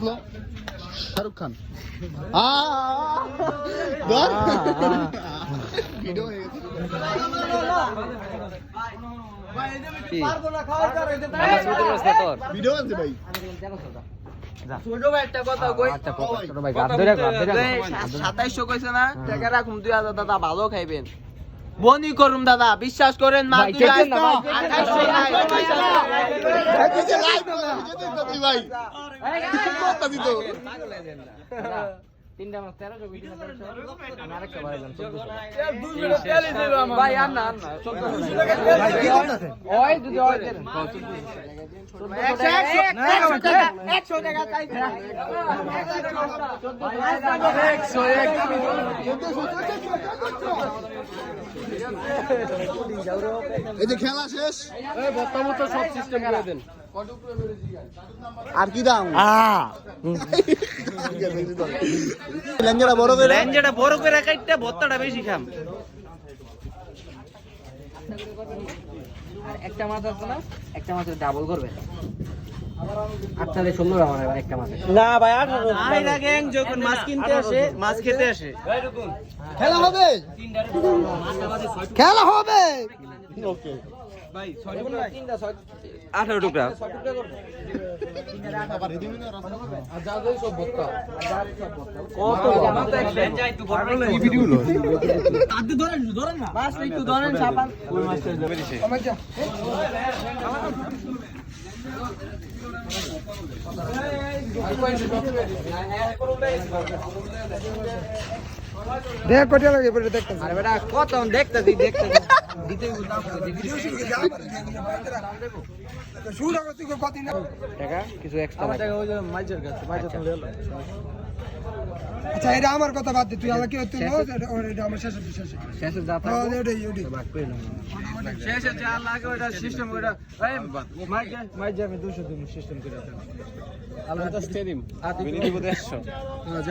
Shahrukh Khan video হয়ে গেছে video আছে ভাই ছোট ভাই একটা কথা কই ছোট ভাই গাদ ধরে 2700 কইছে না টাকা রাখুন 2000 দাদা ভালো খাইবেন বনি করুম দাদা বিশ্বাস করেন মা 2800 ভাই কত দিত তিনটা মাস 1300 বিটি না 1300 আমি আরেকটা বাড়াইলাম 1400 ভাই আর না 1400 ভাই কি করতেছে ওই যদি ওই দেন 100 টাকা চাইছে এই যে খেলা শেষ এই বর্তমান তো সব সিস্টেম করে দেন আর কি দাম লেঞ্জাটা বড় করে কাইটটা ভত্তাটা বেশি খাম আর একটা মাছ আছে না একটা মাছের ডাবল করবে আপনাদের সুন্দর আমার একটা মাছ না ভাই আইরা গ্যাং যখন মাছ কিনতে আসে মাছ খেতে আসে খেলা হবে খেলা হবে ওকে ভাই 6 তিনটা 18 টুকরা কত যাই তো বড় এই ভিডিও লো তাতে ধরেন না বাস একটু ধরেন চাপান ওই মাছটা বেরিয়েছে দেখ কটিয়া লাগে পরে দেখতে আরে বেটা কত দেখতেছি দিতেই টাকা কিছু এক্সট্রা টাকা ওই যে মাইজের কাছে মাইজের তো হলো আচ্ছা এটা আমার কথা বাদ দে তুই আমাকে তুই এটা আমার শেষ শেষে যা হ্যাঁ ওটাই ভাগ করে নাও শেষে যা লাগে ওটা সিস্টেম ওটা এই মাইজে আমি 200 দিন সিস্টেম করে দেব আলাদা স্টেডিয়াম আর দিবি 150